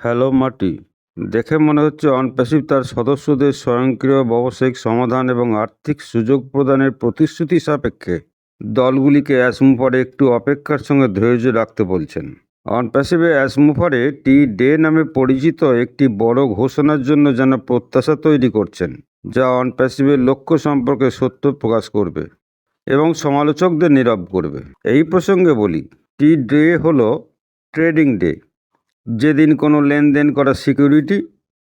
Hello মাটি। দেখে মনে হচ্ছে অনপ্যাসিভ তার সদস্যদের স্বয়ংক্রিয় ব্যবসায়িক সমাধান এবং আর্থিক সুযোগ প্রদানের প্রতিশ্রুতি সাপেক্ষে দলগুলিকে অ্যাসমুফারে একটু অপেক্ষার সঙ্গে ধৈর্য রাখতে বলছেন। অনপ্যাসিভে অ্যাসমুফারে টি ডে নামে পরিচিত একটি বড় ঘোষণার জন্য যেন প্রত্যাশা তৈরি করছেন, যা অনপ্যাসিভের লক্ষ্য সম্পর্কে সত্য প্রকাশ করবে এবং সমালোচকদের নীরব করবে। এই প্রসঙ্গে বলি, টি ডে হলো ট্রেডিং ডে, যেদিন কোনো লেনদেন করা সিকিউরিটি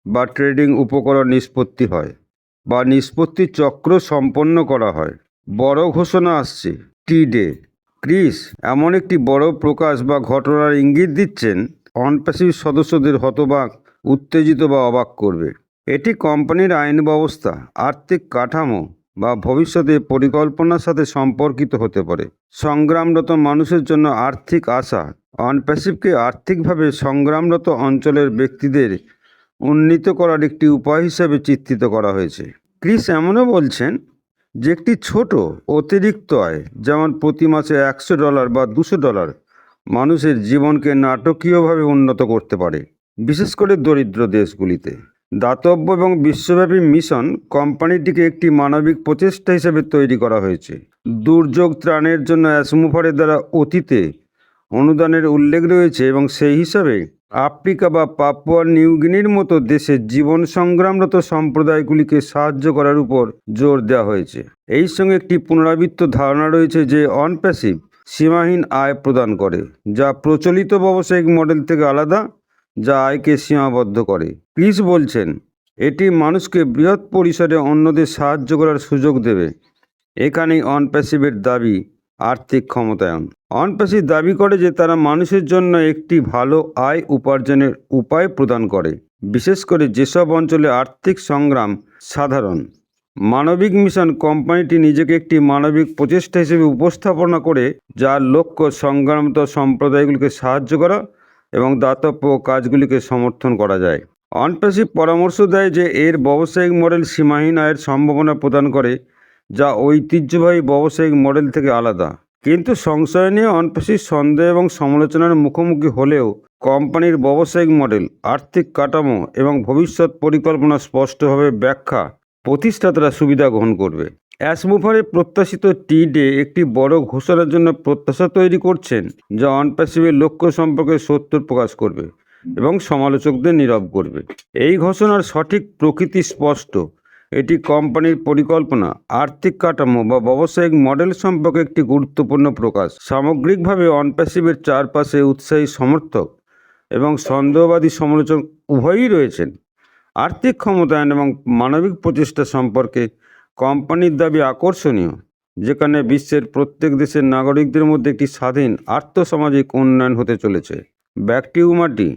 বা ট্রেডিং উপকরণ নিষ্পত্তি হয় বা নিষ্পত্তি চক্র সম্পন্ন করা হয়। বড় ঘোষণা আসছে টি ডে। ক্রিস এমন একটি বড় প্রকাশ বা ঘটনার ইঙ্গিত দিচ্ছেন অনপ্যাসিভ সদস্যদের হতবাক, উত্তেজিত বা অবাক করবে। এটি কোম্পানির আইন ব্যবস্থা, আর্থিক কাঠামো বা ভবিষ্যতে পরিকল্পনার সাথে সম্পর্কিত হতে পারে। সংগ্রামরত মানুষের জন্য আর্থিক আশা। অনপ্যাসিভকে আর্থিকভাবে সংগ্রামরত অঞ্চলের ব্যক্তিদের উন্নীত করার একটি উপায় হিসাবে চিত্রিত করা হয়েছে। ক্রিস এমনও বলছেন যে একটি ছোট অতিরিক্ত আয়, যেমন প্রতি মাসে $100 বা $200, মানুষের জীবনকে নাটকীয়ভাবে উন্নত করতে পারে, বিশেষ করে দরিদ্র দেশগুলিতে। দাতব্য এবং বিশ্বব্যাপী মিশন কোম্পানিটিকে একটি মানবিক প্রচেষ্টা হিসেবে তৈরি করা হয়েছে। দুর্যোগ ত্রাণের জন্য অ্যাসমুফারের দ্বারা অতীতে অনুদানের উল্লেখ রয়েছে এবং সেই হিসাবে আফ্রিকা বা পাপুয়া নিউগিনির মতো দেশে জীবন সংগ্রামরত সম্প্রদায়গুলিকে সাহায্য করার উপর জোর দেওয়া হয়েছে। এই সঙ্গে একটি পুনরাবৃত্ত ধারণা রয়েছে যে অনপ্যাসিভ সীমাহীন আয় প্রদান করে, যা প্রচলিত ব্যবসায়িক মডেল থেকে আলাদা, যা আয়কে সীমাবদ্ধ করে। ক্রিস বলছেন এটি মানুষকে বৃহৎ পরিসরে অন্যদের সাহায্য করার সুযোগ দেবে। এখানেই অনপ্যাসিভের দাবি আর্থিক ক্ষমতায়ন। অনপ্যাসিভ দাবি করে যে তারা মানুষের জন্য একটি ভালো আয় উপার্জনের উপায় প্রদান করে, বিশেষ করে যেসব অঞ্চলে আর্থিক সংগ্রাম সাধারণ। মানবিক মিশন কোম্পানিটি নিজেকে একটি মানবিক প্রচেষ্টা হিসেবে উপস্থাপনা করে, যার লক্ষ্য সংগ্রামরত সম্প্রদায়গুলিকে সাহায্য করা এবং দাতব্য কাজগুলিকে সমর্থন করা যায়। অনপ্যাসিভ পরামর্শ দেয় যে এর ব্যবসায়িক মডেল সীমাহীন আয়ের সম্ভাবনা প্রদান করে, যা ঐতিহ্যবাহী ব্যবসায়িক মডেল থেকে আলাদা। কিন্তু সংশয় নিয়ে অনপ্যাসিভ সন্দেহ এবং সমালোচনার মুখোমুখি হলেও কোম্পানির ব্যবসায়িক মডেল, আর্থিক কাঠামো এবং ভবিষ্যৎ পরিকল্পনা স্পষ্টভাবে ব্যাখ্যা প্রতিষ্ঠাতারা সুবিধা গ্রহণ করবে। অ্যাসমুফারের প্রত্যাশিত টি ডে একটি বড় ঘোষণার জন্য প্রত্যাশা তৈরি করছেন, যা অনপ্যাসিভের লক্ষ্য সম্পর্কে সত্য প্রকাশ করবে এবং সমালোচকদের নীরব করবে। এই ঘোষণার সঠিক প্রকৃতি স্পষ্ট। এটি কোম্পানির পরিকল্পনা, আর্থিক কাঠামো বা ব্যবসায়িক মডেল সম্পর্কে একটি গুরুত্বপূর্ণ প্রকাশ। সামগ্রিকভাবে অনপ্যাসিভের চারপাশে উৎসাহী সমর্থক এবং সন্দেহবাদী সমালোচক উভয়ই রয়েছেন। আর্থিক ক্ষমতায়ন এবং মানবিক প্রচেষ্টা সম্পর্কে কোম্পানির দাবি আকর্ষণীয়, যেখানে বিশ্বের প্রত্যেক দেশের নাগরিকদের মধ্যে একটি স্বাধীন আর্থসামাজিক উন্নয়ন হতে চলেছে। ব্যাক টু ইউ মাটি।